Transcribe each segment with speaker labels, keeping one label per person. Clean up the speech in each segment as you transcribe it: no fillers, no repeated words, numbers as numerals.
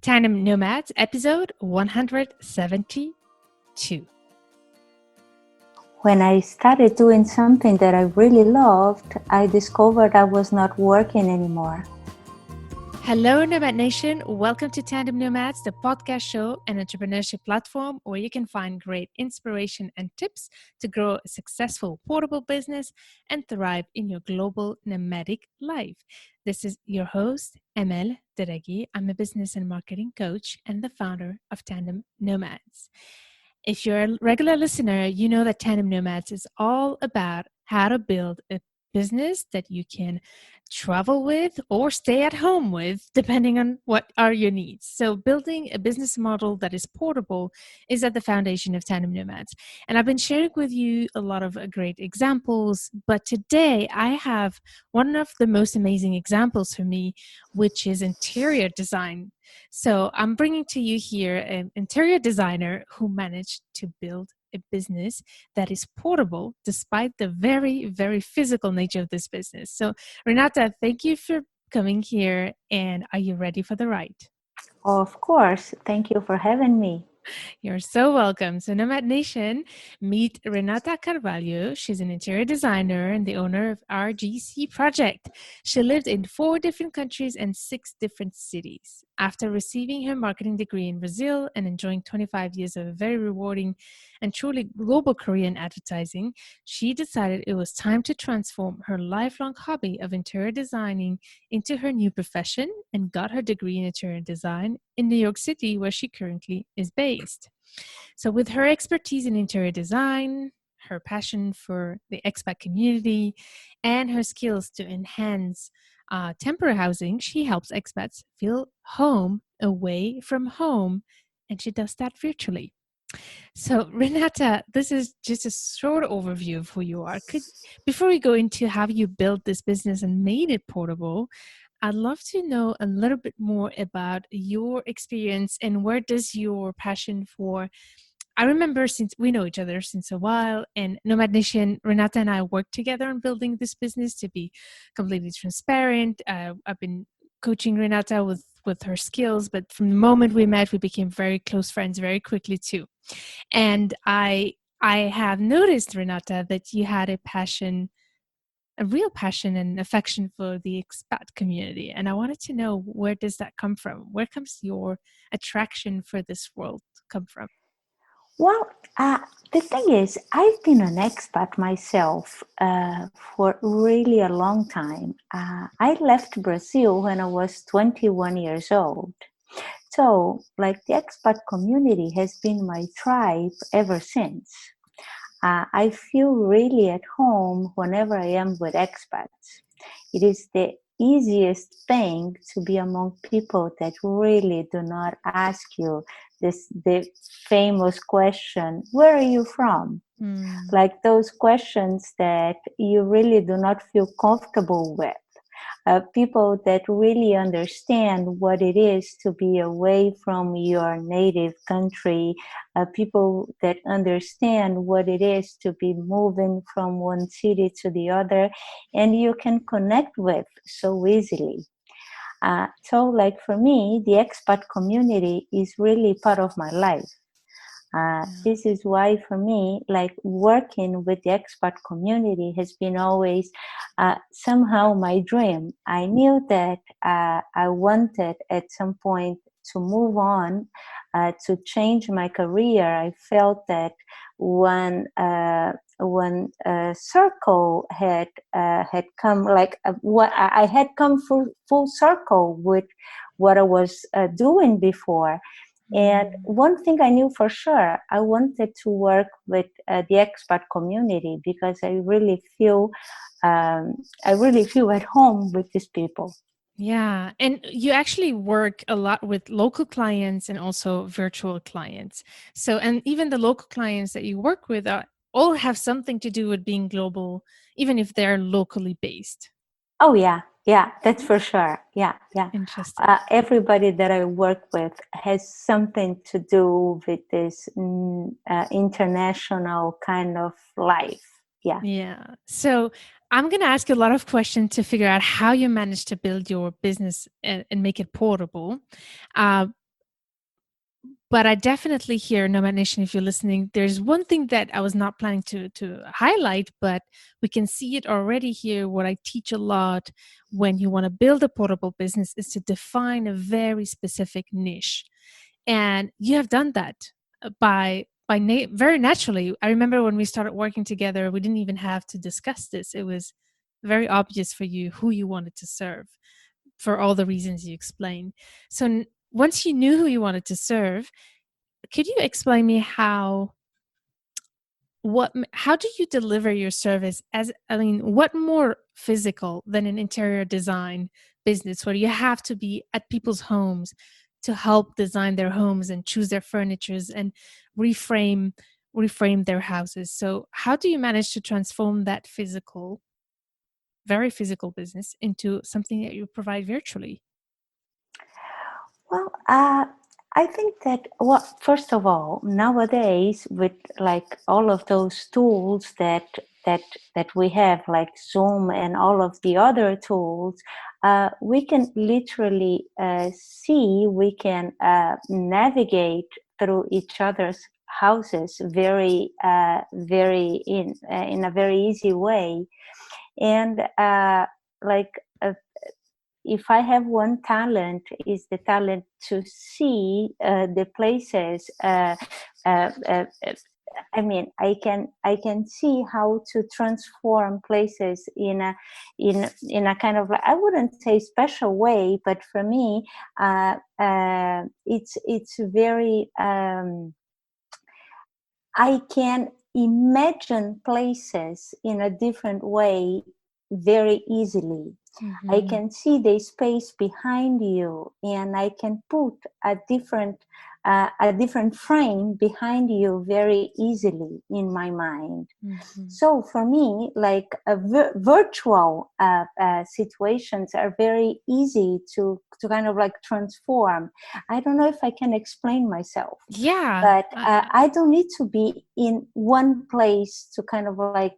Speaker 1: Tandem Nomads, episode 172.
Speaker 2: When I started doing something that I really loved, I discovered I was not working anymore.
Speaker 1: Hello, Nomad Nation. Welcome to Tandem Nomads, the podcast show and entrepreneurship platform where you can find great inspiration and tips to grow a successful portable business and thrive in your global nomadic life. This is your host, Emel Deregi. I'm a business and marketing coach and the founder of Tandem Nomads. If you're a regular listener, you know that Tandem Nomads is all about how to build a business that you can travel with or stay at home with, depending on what are your needs. So building a business model that is portable is at the foundation of Tandem Nomads. And I've been sharing with you a lot of great examples, but today I have one of the most amazing examples for me, which is interior design. So I'm bringing to you here an interior designer who managed to build a business that is portable despite the very, very physical nature of this business. So Renata, thank you for coming here. And are you ready for the ride?
Speaker 2: Of course, thank you for having me.
Speaker 1: You're so welcome. So Nomad Nation, meet Renata Carvalho. She's an interior designer and the owner of RGC Project. She lived in 4 different countries and 6 different cities. After receiving her marketing degree in Brazil and enjoying 25 years of a very rewarding and truly global career in advertising, she decided it was time to transform her lifelong hobby of interior designing into her new profession and got her degree in interior design in New York City, where she currently is based. So, with her expertise in interior design, her passion for the expat community, and her skills to enhance temporary housing, she helps expats feel home away from home, and she does that virtually. So, Renata, this is just a short overview of who you are. Before we go into how you built this business and made it portable, I'd love to know a little bit more about your experience and where does your passion for. I remember since we know each other since a while, and Nomad Nation, Renata and I worked together on building this business to be completely transparent. I've been coaching Renata with her skills, but from the moment we met, we became very close friends very quickly too. And I have noticed, Renata, that you had a real passion and affection for the expat community. And I wanted to know, where does that come from? Where comes your attraction for this world come from?
Speaker 2: Well, the thing is, I've been an expat myself for really a long time. I left Brazil when I was 21 years old. So, like, the expat community has been my tribe ever since. I feel really at home whenever I am with expats. It is the easiest thing to be among people that really do not ask you the famous question, where are you from? Like those questions that you really do not feel comfortable with. People that really understand what it is to be away from your native country, people that understand what it is to be moving from one city to the other, and you can connect with so easily. So, like for me, the expat community is really part of my life. This is why, for me, like working with the expat community has been always somehow my dream. I knew that I wanted at some point to move on, to change my career. I felt that when a circle had come, like what I had come full circle with what I was doing before. And one thing I knew for sure, I wanted to work with the expat community because I really feel at home with these people.
Speaker 1: Yeah. And you actually work a lot with local clients and also virtual clients. So, and even the local clients that you work with all have something to do with being global, even if they're locally based.
Speaker 2: Oh yeah, that's for sure. Yeah.
Speaker 1: Interesting.
Speaker 2: Everybody that I work with has something to do with this international kind of life. Yeah.
Speaker 1: Yeah. So I'm going to ask you a lot of questions to figure out how you managed to build your business and make it portable. But I definitely hear, Nomad Nation, if you're listening, there's one thing that I was not planning to highlight, but we can see it already here. What I teach a lot when you want to build a portable business is to define a very specific niche. And you have done that very naturally. I remember when we started working together, we didn't even have to discuss this. It was very obvious for you who you wanted to serve for all the reasons you explained. So once you knew who you wanted to serve, could you explain me how do you deliver your service? What more physical than an interior design business where you have to be at people's homes to help design their homes and choose their furnitures and reframe reframe their houses? So how do you manage to transform that very physical business into something that you provide virtually?
Speaker 2: Well, I think that, well, first of all, nowadays with like all of those tools that that we have, like Zoom and all of the other tools, we can literally see, we can navigate through each other's houses very in a very easy way, and like. If I have one talent, is the talent to see the places. Uh, uh, uh, I can see how to transform places in a kind of, I wouldn't say special way, but for me, it's very. I can imagine places in a different way very easily. I
Speaker 1: Mm-hmm.
Speaker 2: can see the space behind you, and I can put a different frame behind you very easily in my mind.
Speaker 1: Mm-hmm.
Speaker 2: So for me, like virtual situations are very easy to kind of like transform. I don't know if I can explain myself,
Speaker 1: Yeah.
Speaker 2: but I don't need to be in one place to kind of like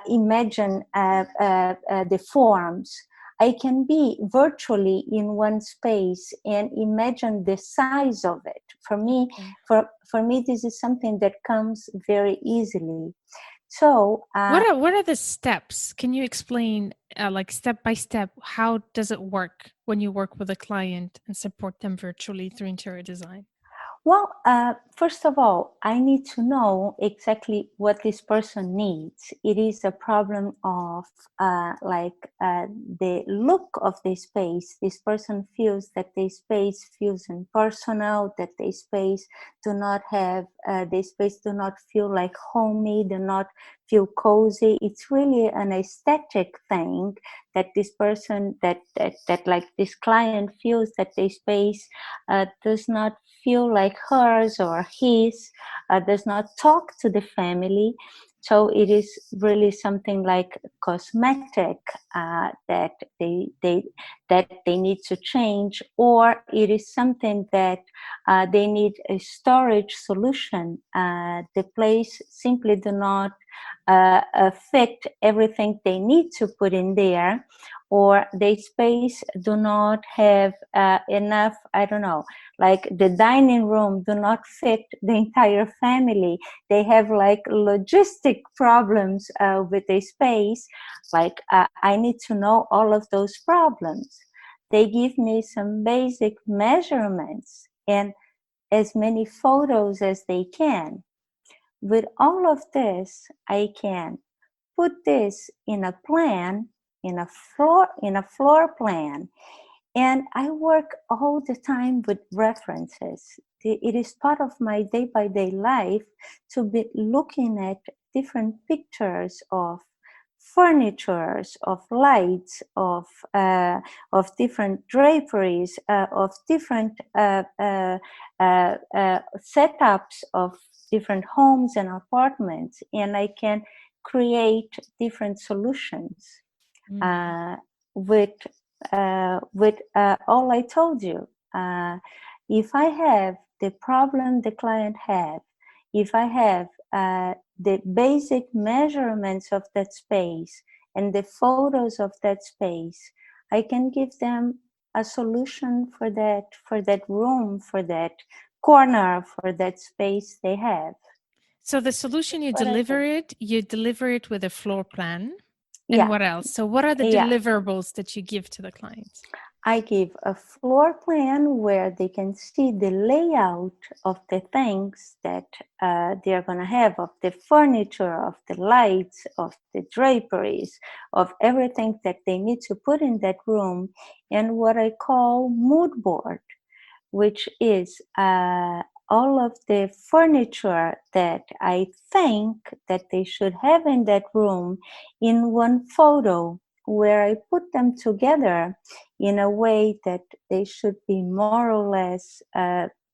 Speaker 2: imagine the forms. I can be virtually in one space and imagine the size of it.
Speaker 1: Okay.
Speaker 2: For me, this is something that comes very easily. So
Speaker 1: What are the steps? Can you explain, like step by step, how does it work when you work with a client and support them virtually through interior design?
Speaker 2: Well, first of all, I need to know exactly what this person needs. It is a problem of the look of the space. This person feels that the space feels impersonal, that the space do not feel like homey, do not feel cozy. It's really an aesthetic thing that this person, that like this client feels that the space does not feel like hers or his, does not talk to the family. So it is really something like cosmetic that they need to change, or it is something that they need a storage solution. The place simply do not fit everything they need to put in there, or the space do not have enough, I don't know, like the dining room do not fit the entire family. They have like logistic problems with the space. Like I need to know all of those problems. They give me some basic measurements and as many photos as they can. With all of this, I can put this in a plan, in a floor plan, and I work all the time with references. It is part of my day-by-day life to be looking at different pictures of furnitures, of lights, of different draperies, of different setups of different homes and apartments, and I can create different solutions
Speaker 1: Mm.
Speaker 2: uh, with all I told you. If I have the problem the client had, if I have the basic measurements of that space and the photos of that space, I can give them a solution for that room, for that corner for that space they have.
Speaker 1: So the solution you
Speaker 2: What I think.
Speaker 1: deliver it with a floor plan. And
Speaker 2: Yeah,
Speaker 1: what else? So what are the
Speaker 2: yeah.
Speaker 1: deliverables that you give to the clients?
Speaker 2: I give a floor plan where they can see the layout of the things that they're going to have, of the furniture, of the lights, of the draperies, of everything that they need to put in that room, and what I call mood board, which is all of the furniture that I think that they should have in that room in one photo, where I put them together in a way that they should be more or less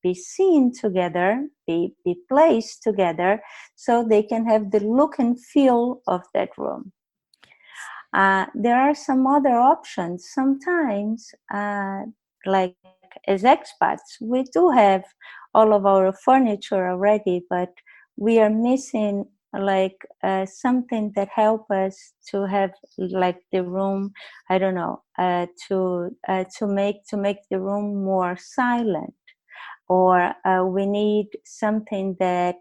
Speaker 2: be seen together, be placed together, so they can have the look and feel of that room. There are some other options. Sometimes, like as expats, we do have all of our furniture already, but we are missing like something that help us to have like the room, I don't know, to make the room more silent, or we need something that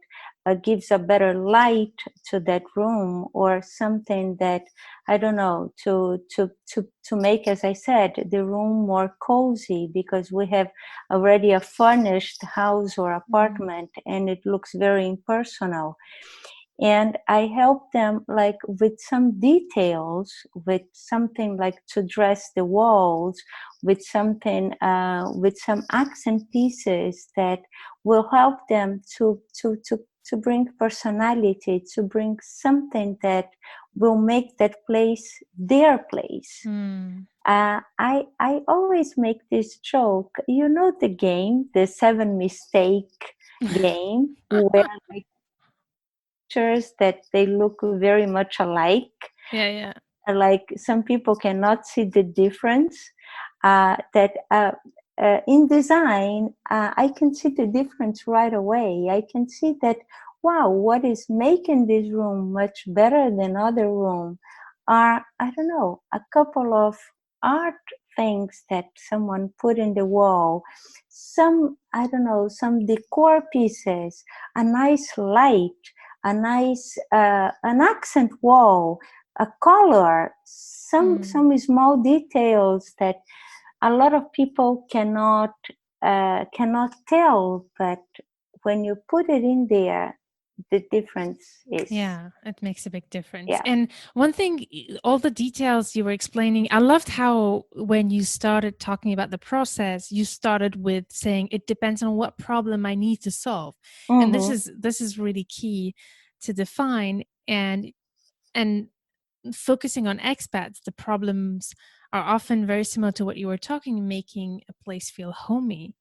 Speaker 2: gives a better light to that room, or something that, I don't know, to make, as I said, the room more cozy, because we have already a furnished house or apartment and it looks very impersonal. And I help them like with some details, with something like to dress the walls, with something, with some accent pieces that will help them to bring personality, to bring something that will make that place their place. I always make this joke. You know the game, the 7 mistake game, where like that they look very much alike.
Speaker 1: Yeah, yeah.
Speaker 2: Like some people cannot see the difference. That in design, I can see the difference right away. I can see that, wow, what is making this room much better than other room are, I don't know, a couple of art things that someone put in the wall, some, I don't know, some decor pieces, a nice light, a nice an accent wall, a color, some small details that a lot of people cannot tell, but when you put it in there, the difference is,
Speaker 1: Yeah, it makes a big difference.
Speaker 2: yeah.
Speaker 1: And one thing, all the details you were explaining, I loved how when you started talking about the process, you started with saying it depends on what problem I need to solve. And
Speaker 2: Mm-hmm.
Speaker 1: this is really key to define. And focusing on expats, the problems are often very similar to what you were talking, making a place feel homey.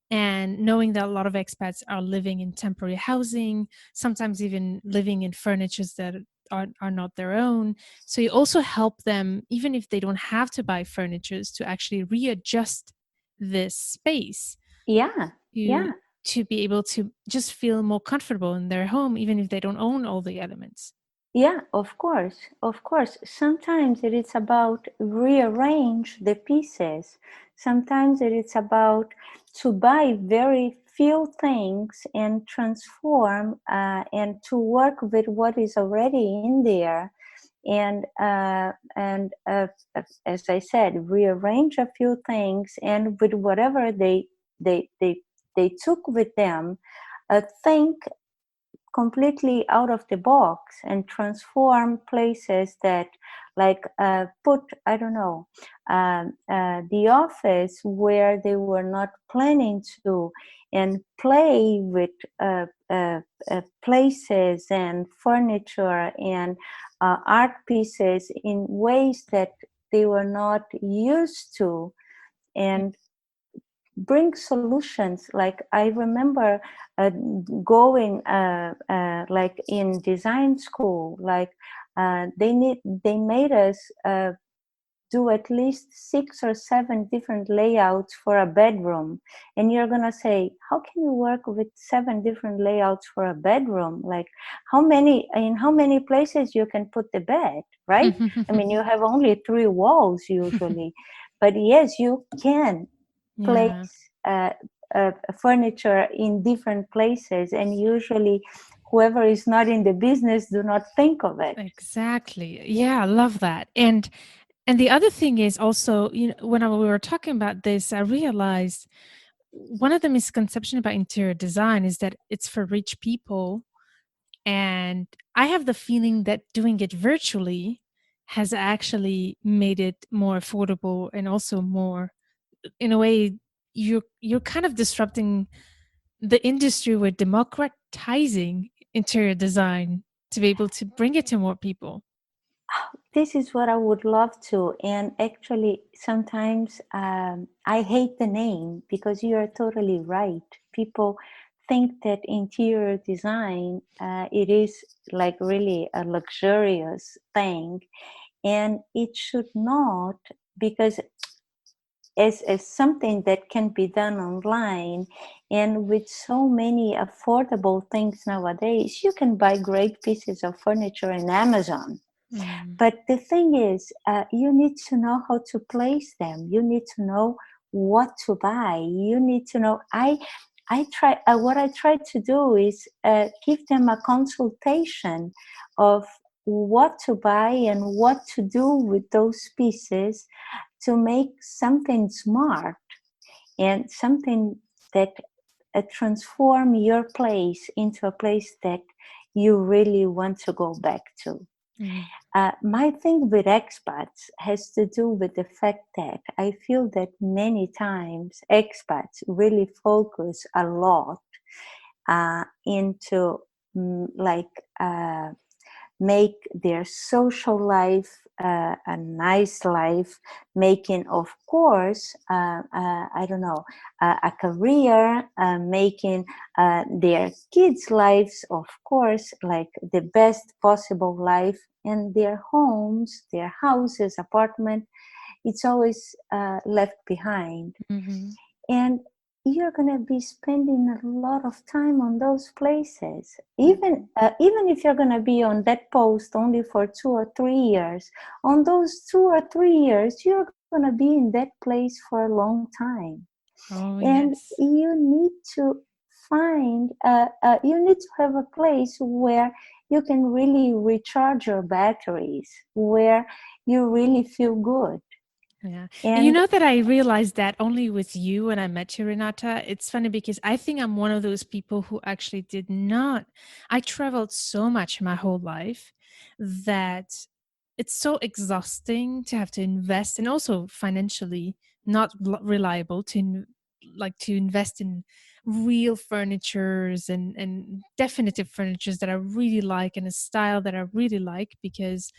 Speaker 1: And knowing that a lot of expats are living in temporary housing, sometimes even living in furnitures that are not their own. So you also help them, even if they don't have to buy furnitures, to actually readjust this space
Speaker 2: Yeah,
Speaker 1: to
Speaker 2: yeah.
Speaker 1: to be able to just feel more comfortable in their home, even if they don't own all the elements.
Speaker 2: Yeah, of course, of course. Sometimes it is about rearrange the pieces. Sometimes it is about to buy very few things and transform and to work with what is already in there, and as I said, rearrange a few things, and with whatever they they they took with them, think completely out of the box and transform places that, like, put, I don't know, the office where they were not planning to, and play with places and furniture and art pieces in ways that they were not used to, and bring solutions. Like I remember going like in design school, like they made us do at least 6 or 7 different layouts for a bedroom, and you're gonna say, how can you work with 7 different layouts for a bedroom? Like how many places you can put the bed, right? I mean, you have only 3 walls usually, but yes, you can
Speaker 1: Yeah.
Speaker 2: place furniture in different places, and usually whoever is not in the business do not think of it.
Speaker 1: Exactly. Yeah, I love that. And the other thing is also, when we were talking about this, I realized one of the misconceptions about interior design is that it's for rich people. And I have the feeling that doing it virtually has actually made it more affordable, and also more, in a way, you're kind of disrupting the industry. With democratizing interior design to be able to bring it to more people.
Speaker 2: This is what I would love to. And actually, sometimes I hate the name because you are totally right. People think that interior design, it is like really a luxurious thing, and it should not, because as something that can be done online, and with so many affordable things nowadays, you can buy great pieces of furniture in Amazon.
Speaker 1: Mm.
Speaker 2: But the thing is, you need to know how to place them. You need to know what to buy. You need to know. I try. What I try to do is give them a consultation of what to buy and what to do with those pieces to make something smart and something that transform your place into a place that you really want to go back to.
Speaker 1: Mm.
Speaker 2: My thing with expats has to do with the fact that I feel that many times expats really focus a lot into like make their social life a nice life, making, of course, I don't know, a career, making their kids' lives, of course, like the best possible life, and their homes, their houses, apartment, it's always left behind.
Speaker 1: Mm-hmm.
Speaker 2: And you're going to be spending a lot of time on those places,
Speaker 1: Mm-hmm.
Speaker 2: even if you're going to be on that post only for 2 or 3 years. On those 2 or 3 years, you're going to be in that place for a long time,
Speaker 1: Oh,
Speaker 2: and
Speaker 1: yes.
Speaker 2: you need to find you need to have a place where you can really recharge your batteries, where you really feel good.
Speaker 1: Yeah. And you
Speaker 2: And
Speaker 1: know that I realized that only with you when I met you, Renata. It's funny because I think I'm one of those people who actually did not. I traveled so much my whole life that it's so exhausting to have to invest, and also financially not reliable like to invest in real furnitures and definitive furnitures that I really like and a style that I really like, because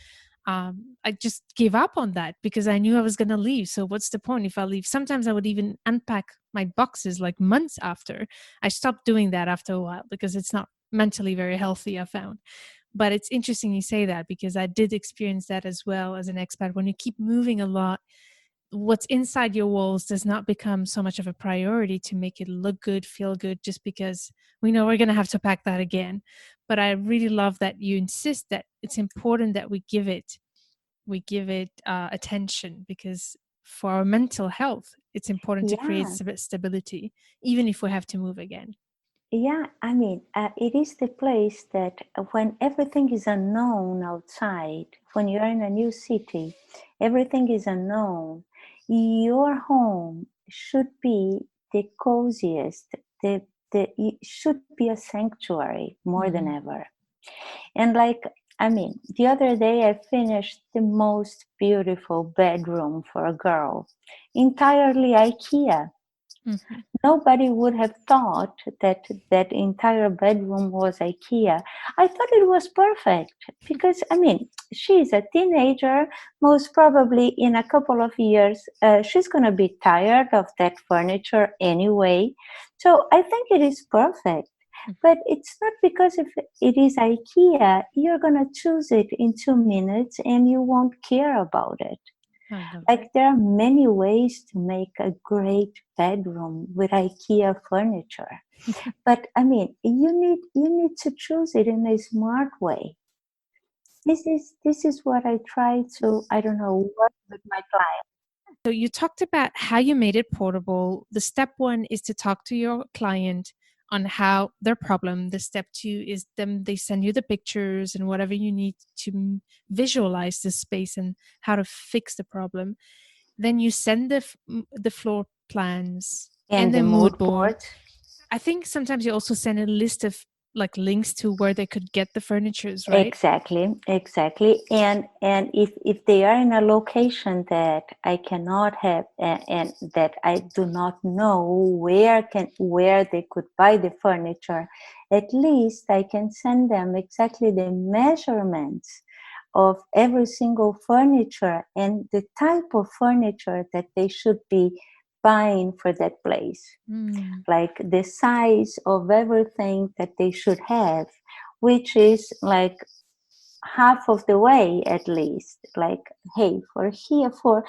Speaker 1: I just gave up on that because I knew I was going to leave. So what's the point if I leave? Sometimes I would even unpack my boxes like months after. I stopped doing that after a while because it's not mentally very healthy, I found. But it's interesting you say that, because I did experience that as well as an expat. When you keep moving a lot, what's inside your walls does not become so much of a priority to make it look good, feel good, just because we know we're going to have to pack that again. But I really love that you insist that it's important that we give it attention, because for our mental health it's important to create
Speaker 2: yeah,
Speaker 1: stability, even if we have to move again.
Speaker 2: yeah, I mean, it is the place that when everything is unknown outside, when you're in a new city, everything is unknown. Your home should be the coziest, it should be a sanctuary more than
Speaker 1: Hmm.
Speaker 2: ever. And like, I mean, the other day I finished the most beautiful bedroom for a girl, entirely IKEA.
Speaker 1: Hmm.
Speaker 2: Nobody would have thought that that entire bedroom was IKEA. I thought it was perfect because, I mean, she's a teenager. Most probably in a couple of years, she's going to be tired of that furniture anyway. So I think it is perfect. But it's not because if it is IKEA, you're going to choose it in 2 minutes and you won't care about it.
Speaker 1: I love that.
Speaker 2: Like there are many ways to make a great bedroom with IKEA furniture. But I mean, you need to choose it in a smart way. This is what I try to, I don't know, work with my clients.
Speaker 1: So you talked about how you made it portable. The step one is to talk to your client on how their problem. The step two is they send you the pictures and whatever you need to visualize the space and how to fix the problem. Then you send the floor plans
Speaker 2: And
Speaker 1: and
Speaker 2: the
Speaker 1: the mood
Speaker 2: mood
Speaker 1: board.
Speaker 2: board.
Speaker 1: I think sometimes you also send a list of like links to where they could get the furnitures, right?
Speaker 2: Exactly, exactly. And if they are in a location that I cannot have, and that I do not know where they could buy the furniture, at least I can send them exactly the measurements of every single furniture and the type of furniture that they should be buying for that place,
Speaker 1: Mm.
Speaker 2: like the size of everything that they should have, which is like half of the way at least. Like, hey, for here, for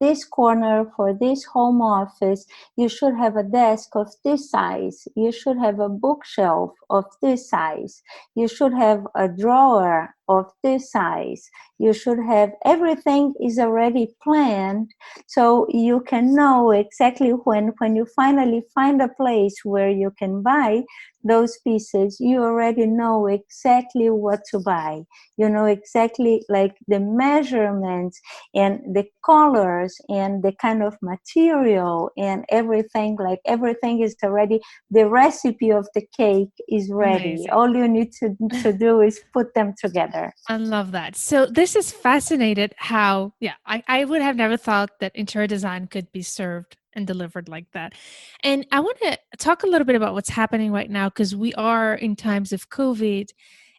Speaker 2: this corner, for this home office, you should have a desk of this size, you should have a bookshelf of this size, you should have a drawer of this size, you should have, everything is already planned, so you can know exactly when you finally find a place where you can buy those pieces, you already know exactly what to buy. You know exactly like the measurements and the colors and the kind of material and everything. Like everything is already, the recipe of the cake is ready.
Speaker 1: Amazing.
Speaker 2: All you need to do is put them together.
Speaker 1: I love that. So this is fascinated how, yeah, I would have never thought that interior design could be served and delivered like that. And I want to talk a little bit about what's happening right now because we are in times of COVID.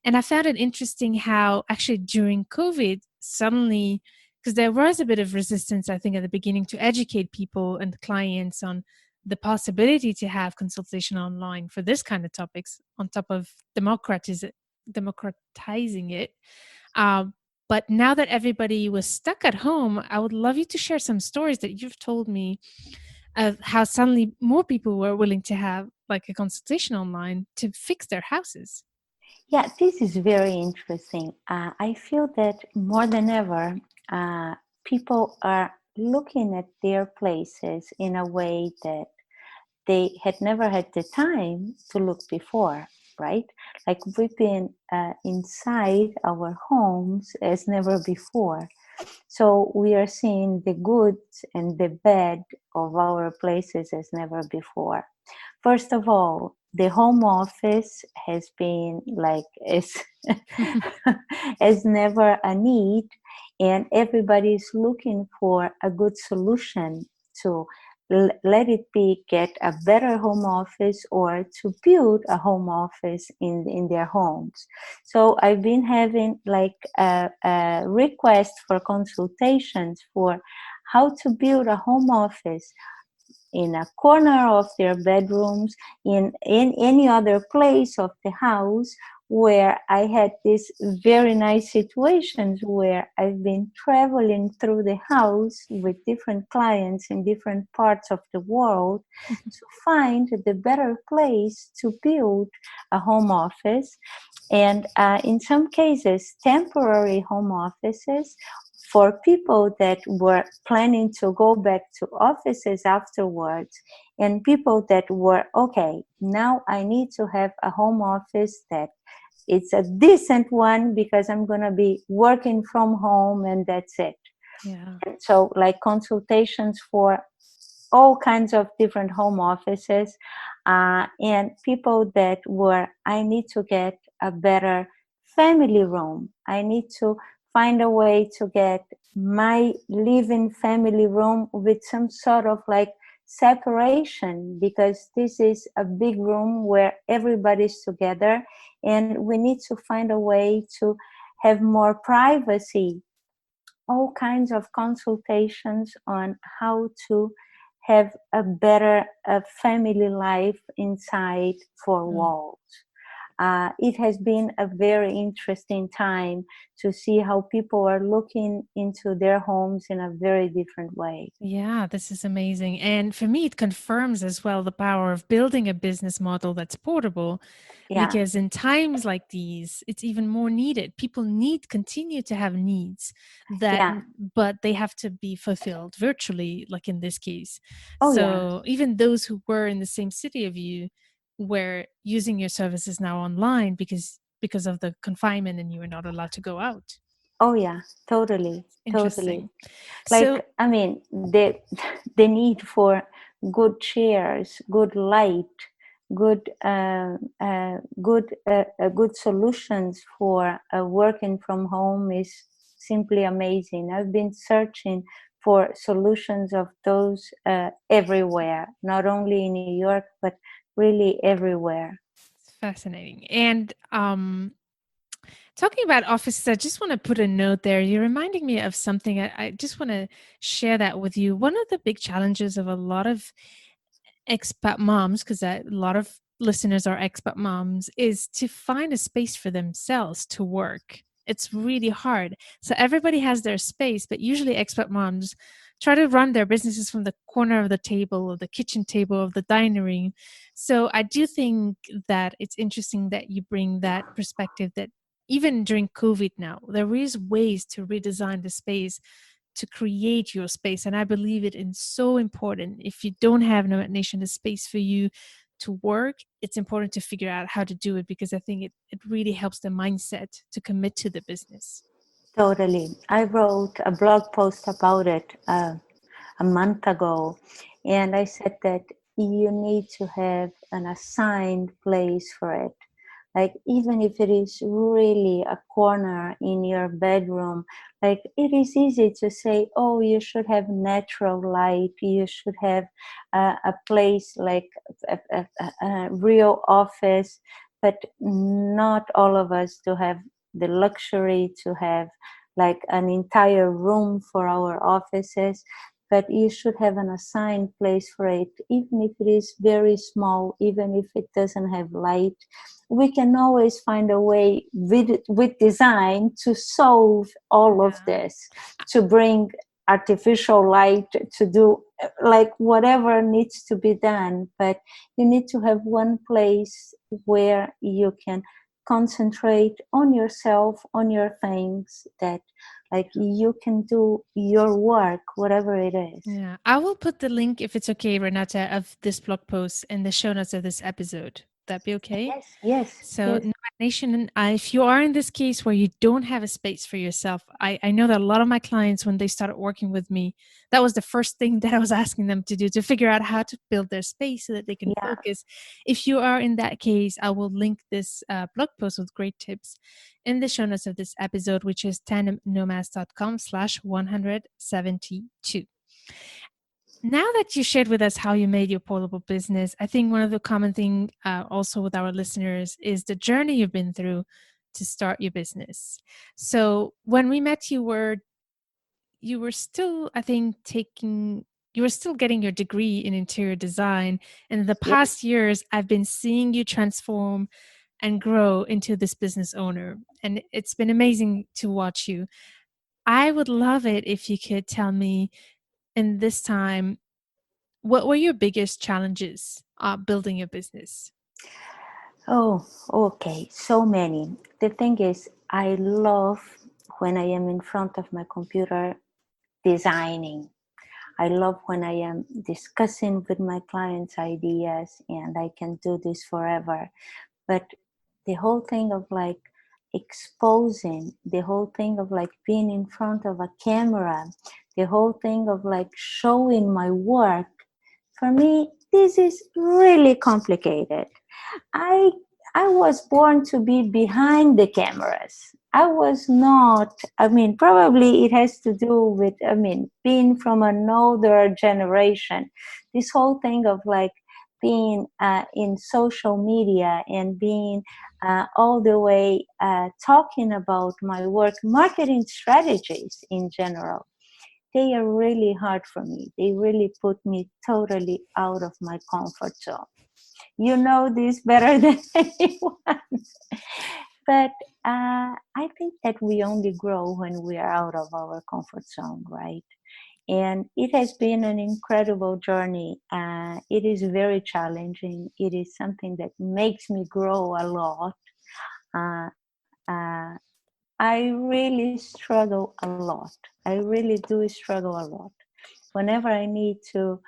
Speaker 1: And I found it interesting how actually during COVID, suddenly, because there was a bit of resistance, I think, at the beginning to educate people and clients on the possibility to have consultation online for this kind of topics on top of democratizing it. Um, but now that everybody was stuck at home, I would love you to share some stories that you've told me of how suddenly more people were willing to have like a consultation online to fix their houses.
Speaker 2: Yeah, this is very interesting. I feel that more than ever, people are looking at their places in a way that they had never had the time to look before, right? Like we've been inside our homes as never before. So we are seeing the good and the bad of our places as never before. First of all, the home office has been like as never a need, and everybody is looking for a good solution to let it be get a better home office or to build a home office in their homes. So I've been having like a request for consultations for how to build a home office in a corner of their bedrooms, in any other place of the house, where I had these very nice situations where I've been traveling through the house with different clients in different parts of the world to find the better place to build a home office. And in some cases, temporary home offices for people that were planning to go back to offices afterwards, and people that were, okay, now I need to have a home office that it's a decent one because I'm going to be working from home and that's it.
Speaker 1: Yeah.
Speaker 2: And so like consultations for all kinds of different home offices, and people that were, I need to get a better family room. I need to find a way to get my living family room with some sort of like separation, because this is a big room where everybody's together and we need to find a way to have more privacy. All kinds of consultations on how to have a better family life inside four
Speaker 1: Mm.
Speaker 2: walls. It has been a very interesting time to see how people are looking into their homes in a very different way.
Speaker 1: Yeah, this is amazing. And for me, it confirms as well the power of building a business model that's portable,
Speaker 2: Yeah,
Speaker 1: because in times like these, it's even more needed. People continue to have needs that,
Speaker 2: yeah.
Speaker 1: but they have to be fulfilled virtually, like in this case.
Speaker 2: Oh, yeah.
Speaker 1: So even those who were in the same city of you were using your services now online because of the confinement and you were not allowed to go out.
Speaker 2: Oh, yeah. Totally. Totally.
Speaker 1: Interesting. So
Speaker 2: Like, I mean, the the need for good chairs, good light, good solutions for working from home is simply amazing. I've been searching for solutions of those everywhere, not only in New York, but really everywhere.
Speaker 1: it's fascinating. And talking about offices, I just want to put a note there. You're reminding me of something. I just want to share that with you. One of the big challenges of a lot of expat moms, because a lot of listeners are expat moms, is to find a space for themselves to work. It's really hard. So everybody has their space, but usually expat moms try to run their businesses from the corner of the table or the kitchen table of the dining room. So I do think that it's interesting that you bring that perspective that even during COVID now, there is ways to redesign the space to create your space. And I believe it is so important. If you don't have Nomad Nation, a space for you to work, it's important to figure out how to do it, because I think it really helps the mindset to commit to the business.
Speaker 2: Totally. I wrote a blog post about it a month ago, and I said that you need to have an assigned place for it. Like, even if it is really a corner in your bedroom, like, it is easy to say, oh, you should have natural light, you should have a place like a real office, but not all of us do have the luxury to have like an entire room for our offices. But you should have an assigned place for it, even if it is very small, even if it doesn't have light. We can always find a way with design to solve all of
Speaker 1: Yeah.
Speaker 2: this, to bring artificial light, to do like whatever needs to be done. But you need to have one place where you can concentrate on yourself, on your things, that like you can do your work, whatever it is.
Speaker 1: Yeah. I will put the link, if it's okay, Renata, of this blog post in the show notes of this episode. That be okay?
Speaker 2: Yes, yes,
Speaker 1: So,
Speaker 2: yes.
Speaker 1: Nomad Nation, if you are in this case where you don't have a space for yourself, I know that a lot of my clients, when they started working with me, that was the first thing that I was asking them to do, to figure out how to build their space so that they can
Speaker 2: Yeah.
Speaker 1: focus. If you are in that case, I will link this blog post with great tips in the show notes of this episode, which is tandemnomads.com/172. Now that you shared with us how you made your portable business, I think one of the common thing also with our listeners is the journey you've been through to start your business. So when we met, you were still, I think, you were still getting your degree in interior design. And in the
Speaker 2: Yes.
Speaker 1: past years, I've been seeing you transform and grow into this business owner, and it's been amazing to watch you. I would love it if you could tell me in this time, what were your biggest challenges building your business?
Speaker 2: Oh, okay. So many. The thing is, I love when I am in front of my computer designing. I love when I am discussing with my clients ideas, and I can do this forever. But the whole thing of like exposing, the whole thing of like being in front of a camera, the whole thing of like showing my work, for me, this is really complicated. I I was born to be behind the cameras. I was not, I mean, probably it has to do with, I mean, being from an older generation. This whole thing of like being in social media and being all the way talking about my work, marketing strategies in general, they are really hard for me. They really put me totally out of my comfort zone. You know this better than anyone. But I think that we only grow when we are out of our comfort zone, right? And it has been an incredible journey. It is very challenging. It is something that makes me grow a lot. Uh, uh, I really struggle a lot. I really do struggle a lot. Whenever I need to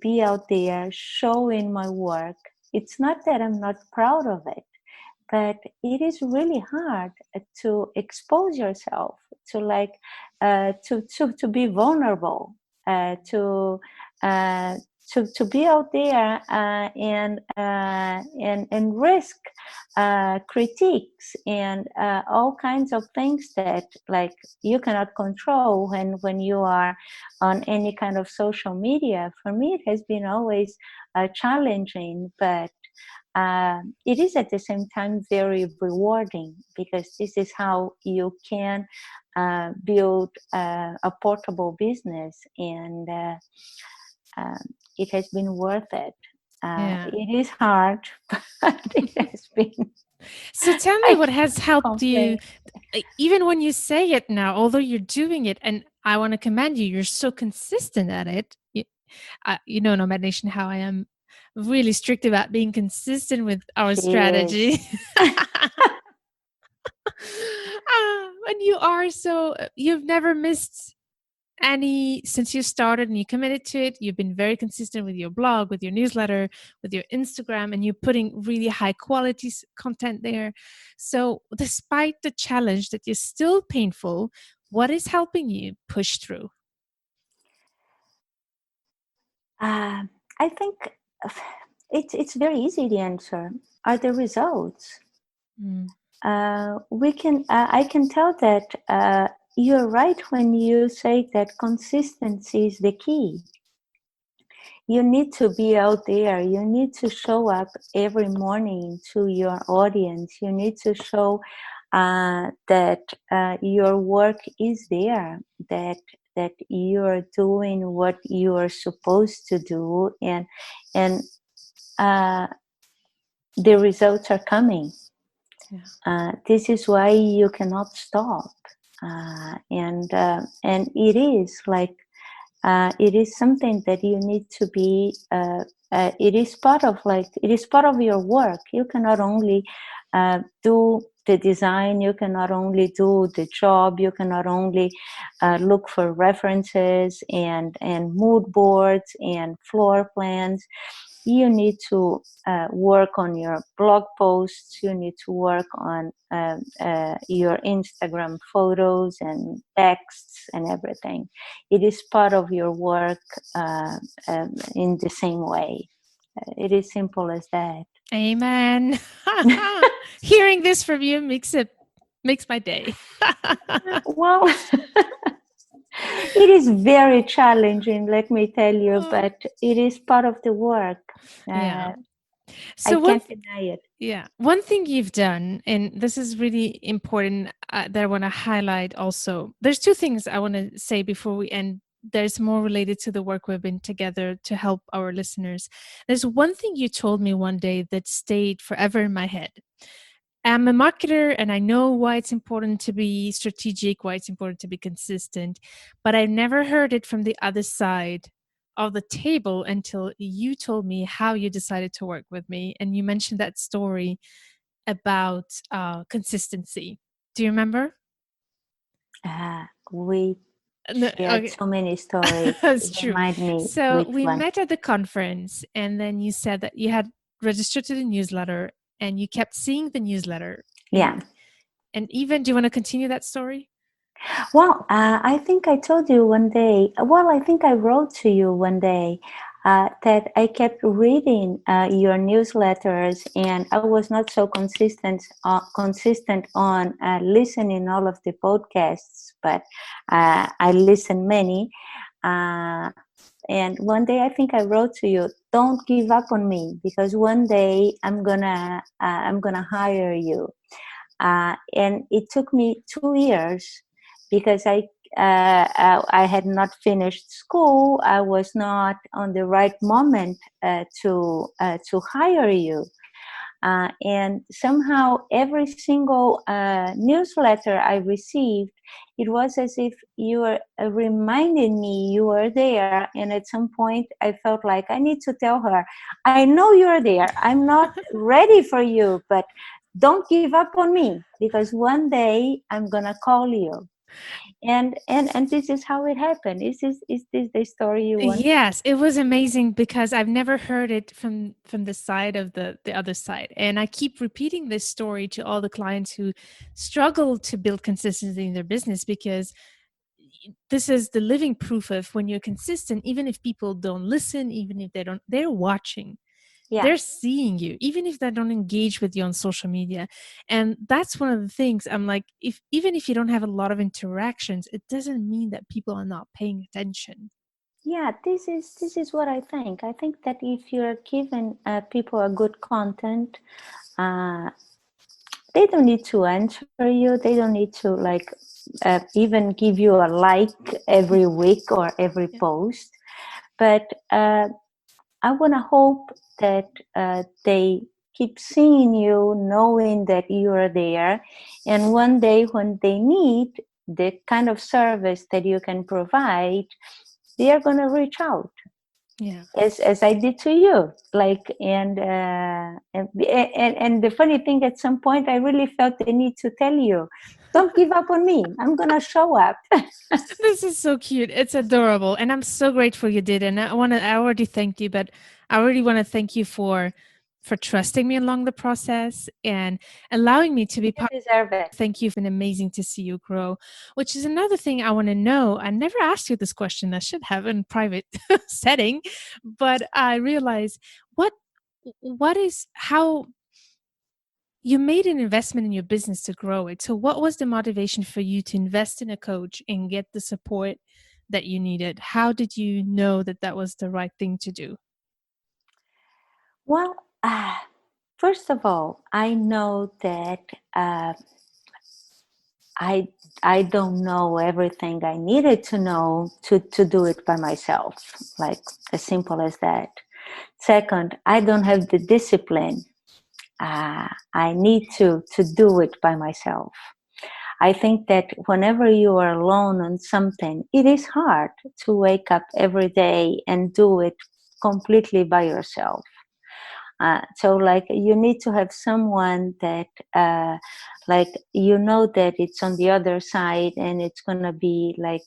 Speaker 2: be out there showing my work, it's not that I'm not proud of it, but it is really hard to expose yourself to to be vulnerable, to uh, to be out there and risk critiques and all kinds of things that like you cannot control when you are on any kind of social media. For me, it has been always challenging, but it is at the same time very rewarding, because this is how you can build a portable business, and uh, it has been worth it.
Speaker 1: Yeah.
Speaker 2: It is hard, but it has been.
Speaker 1: So tell me
Speaker 2: I
Speaker 1: what has
Speaker 2: can't
Speaker 1: helped you,
Speaker 2: complain.
Speaker 1: even when you say it now, although you're doing it, and I want to commend you, you're so consistent at it. You know, Nomad Nation, how I am really strict about being consistent with our
Speaker 2: She is.
Speaker 1: strategy. And you are so, you've never missed any since you started and you committed to it. You've been very consistent with your blog, with your newsletter, with your Instagram, and you're putting really high quality content there. So despite the challenge that is still painful, what is helping you push through?
Speaker 2: I think it's very easy. The answer are the results.
Speaker 1: Mm,
Speaker 2: We can. I can tell that you're right when you say that consistency is the key. You need to be out there. You need to show up every morning to your audience. You need to show that your work is there, that you're doing what you are supposed to do, and uh, the results are coming.
Speaker 1: yeah.
Speaker 2: This is why you cannot stop, and it is like it is something that you need to be. It is part of it is part of your work. You cannot only do the design. You cannot only do the job. You cannot only look for references and mood boards and floor plans. You need to work on your blog posts. You need to work on your Instagram photos and texts and everything. It is part of your work in the same way. It is simple as that.
Speaker 1: Amen. Hearing this from you makes my day.
Speaker 2: Well, it is very challenging, let me tell you,
Speaker 1: Oh,
Speaker 2: but it is part of the work.
Speaker 1: yeah.
Speaker 2: I
Speaker 1: So
Speaker 2: can't deny it.
Speaker 1: one thing you've done, and this is really important that I want to highlight also. There's two things I want to say before we end. There's more related to the work we've been together to help our listeners. There's one thing you told me one day that stayed forever in my head. I'm a marketer and I know why it's important to be strategic, why it's important to be consistent, but I never heard it from the other side of the table until you told me how you decided to work with me. And you mentioned that story about consistency. Do you remember?
Speaker 2: We
Speaker 1: No,
Speaker 2: shared
Speaker 1: okay.
Speaker 2: so many stories.
Speaker 1: That's true.
Speaker 2: Remind me
Speaker 1: So
Speaker 2: which
Speaker 1: we
Speaker 2: one.
Speaker 1: met at the conference, and then you said that you had registered to the newsletter and you kept seeing the newsletter.
Speaker 2: Yeah.
Speaker 1: And even, do you want to continue that story?
Speaker 2: Well, I think I told you one day, well, I think I wrote to you one day that I kept reading your newsletters, and I was not so consistent on listening all of the podcasts, but I listened many. Uh, and one day I think I wrote to you, don't give up on me, because one day I'm gonna hire you. And it took me 2 years because I had not finished school. I was not on the right moment to hire you. And somehow every single newsletter I received, it was as if you were reminding me you were there. And at some point I felt like I need to tell her, I know you're there. I'm not ready for you, but don't give up on me, because one day I'm going to call you. And this is how it happened. Is this the story you want?
Speaker 1: Yes, it was amazing because I've never heard it from the side of the other side. And I keep repeating this story to all the clients who struggle to build consistency in their business, because this is the living proof of when you're consistent, even if people don't listen, even if they're watching.
Speaker 2: Yeah.
Speaker 1: They're seeing you, even if they don't engage with you on social media. And that's one of the things I'm like, if even if you don't have a lot of interactions, it doesn't mean that people are not paying attention.
Speaker 2: Yeah, this is what I think. I think that if you're giving people a good content, uh, they don't need to answer you. They don't need to like even give you a like every week or every
Speaker 1: Yeah.
Speaker 2: post. But I want to hope that they keep seeing you, knowing that you are there, and one day when they need the kind of service that you can provide, they are going to reach out,
Speaker 1: Yeah.
Speaker 2: as I did to you. Like, and the funny thing, at some point, I really felt the need to tell you, don't give up on me. I'm gonna show up.
Speaker 1: This is so cute. It's adorable. And I'm so grateful you did. And I already thanked you, but I really want to thank you for trusting me along the process and allowing me to be
Speaker 2: You
Speaker 1: part.
Speaker 2: deserve it.
Speaker 1: Thank you. It's been amazing to see you grow, which is another thing I want to know. I never asked you this question. I should have in private setting, but I realize what what is how you made an investment in your business to grow it. So what was the motivation for you to invest in a coach and get the support that you needed? How did you know that that was the right thing to do?
Speaker 2: Well, first of all, I know that I I don't know everything I needed to know to do it by myself. Like, as simple as that. Second, I don't have the discipline. I need to do it by myself. I think that whenever you are alone on something, it is hard to wake up every day and do it completely by yourself. So like, you need to have someone that like, you know, that it's on the other side, and it's gonna be like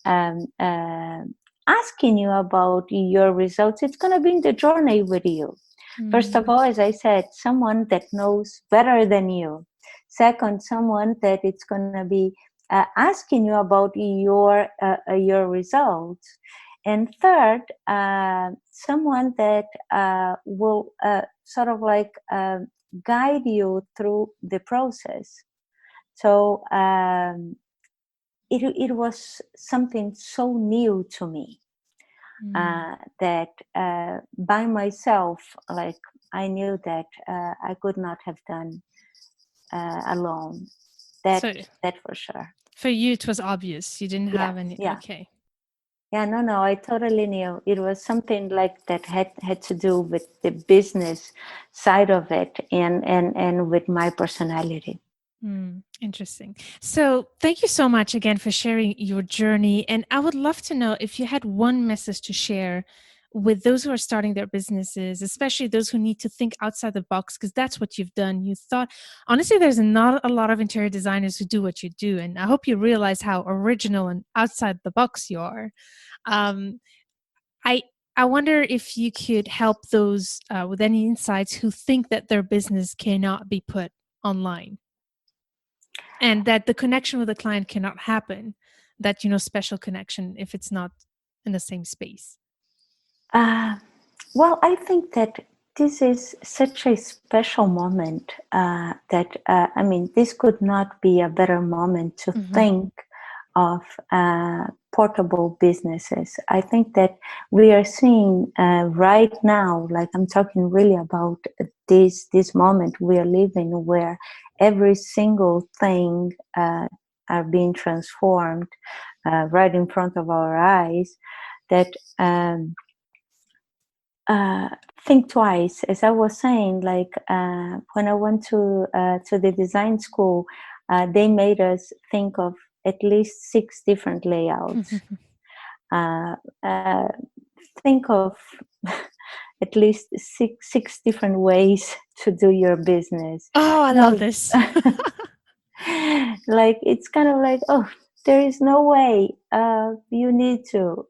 Speaker 2: um, uh, asking you about your results. It's gonna be in the journey with you. First of
Speaker 1: Mm.
Speaker 2: all, as I said, someone that knows better than you. Second, someone that it's going to be asking you about your results. And third, someone that will sort of like guide you through the process. So it was something so new to me,
Speaker 1: Mm.
Speaker 2: that by myself, like, I knew that I could not have done alone. That
Speaker 1: So
Speaker 2: that for sure.
Speaker 1: for you, it was obvious. You didn't
Speaker 2: Yeah,
Speaker 1: have any.
Speaker 2: yeah,
Speaker 1: Okay.
Speaker 2: yeah. No, I totally knew it was something like that had to do with the business side of it, and with my personality.
Speaker 1: Interesting. So, thank you so much again for sharing your journey. And I would love to know if you had one message to share with those who are starting their businesses, especially those who need to think outside the box, because that's what you've done. You thought, honestly, there's not a lot of interior designers who do what you do. And I hope you realize how original and outside the box you are. Um, I, I wonder if you could help those with any insights who think that their business cannot be put online and that the connection with the client cannot happen, that special connection if it's not in the same space.
Speaker 2: Uh, well, I think that this is such a special moment, that I mean, this could not be a better moment to
Speaker 1: Hmm.
Speaker 2: think of portable businesses. I think that we are seeing right now, like, I'm talking really about this moment we are living, where every single thing are being transformed right in front of our eyes, that think twice. As I was saying, like when I went to the design school, they made us think of at least 6 different layouts. uh, uh, think of at least six different ways to do your business.
Speaker 1: Oh, I love this.
Speaker 2: Like it's kind of like, oh, there is no way. You need to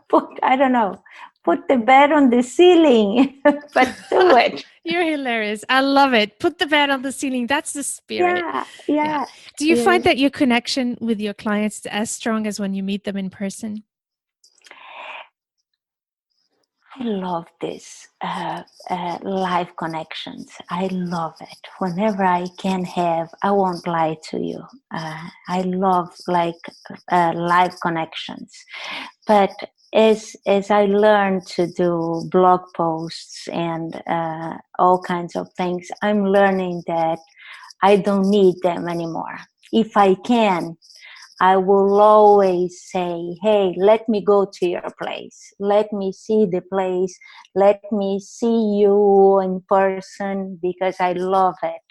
Speaker 2: put, I don't know, put the bed on the ceiling, but do it.
Speaker 1: You're hilarious. I love it. Put the bed on the ceiling. That's the spirit.
Speaker 2: Yeah,
Speaker 1: Yeah.
Speaker 2: yeah.
Speaker 1: Do you find
Speaker 2: Yes.
Speaker 1: that your connection with your clients is as strong as when you meet them in person?
Speaker 2: I love this live connections. I love it. Whenever I can have, I won't lie to you. I love like live connections. But as I learn to do blog posts and all kinds of things, I'm learning that I don't need them anymore. If I can, I will always say, hey, let me go to your place. Let me see the place. Let me see you in person because I love it.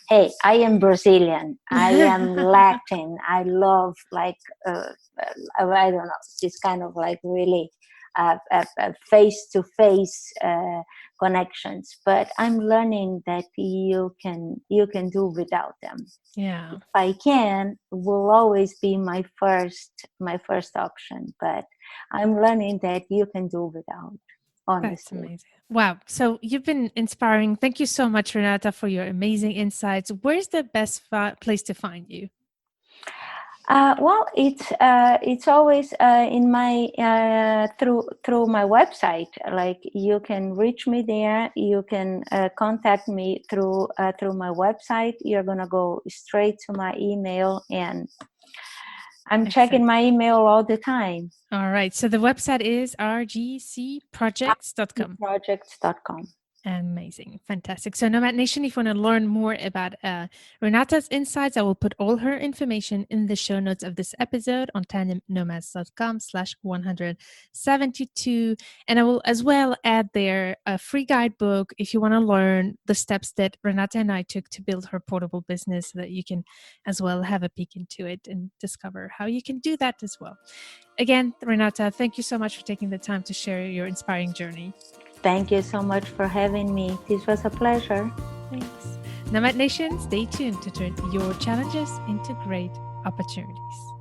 Speaker 2: Hey, I am Brazilian. I am Latin. I love like, I don't know, this kind of like really face-to-face connections. But I'm learning that you can do without them.
Speaker 1: Yeah.
Speaker 2: If I can, will always be my first option. But I'm learning that you can do without,
Speaker 1: That's
Speaker 2: honestly.
Speaker 1: amazing. Wow. So you've been inspiring. Thank you so much, Renata, for your amazing insights. Where's the best place to find you?
Speaker 2: Well, it's always in my through my website. Like you can reach me there. You can contact me through my website. You're gonna go straight to my email, and I'm checking
Speaker 1: Excellent.
Speaker 2: my email all the time.
Speaker 1: All right. So the website is rgcprojects.com.
Speaker 2: Projects.com.
Speaker 1: Amazing. Fantastic. So Nomad Nation, if you want to learn more about Renata's insights, I will put all her information in the show notes of this episode on tandemnomads.com/172. And I will as well add there a free guidebook if you want to learn the steps that Renata and I took to build her portable business so that you can as well have a peek into it and discover how you can do that as well. Again, Renata, thank you so much for taking the time to share your inspiring journey.
Speaker 2: Thank you so much for having me. This was a pleasure.
Speaker 1: Thanks. Nomad Nation, stay tuned to turn your challenges into great opportunities.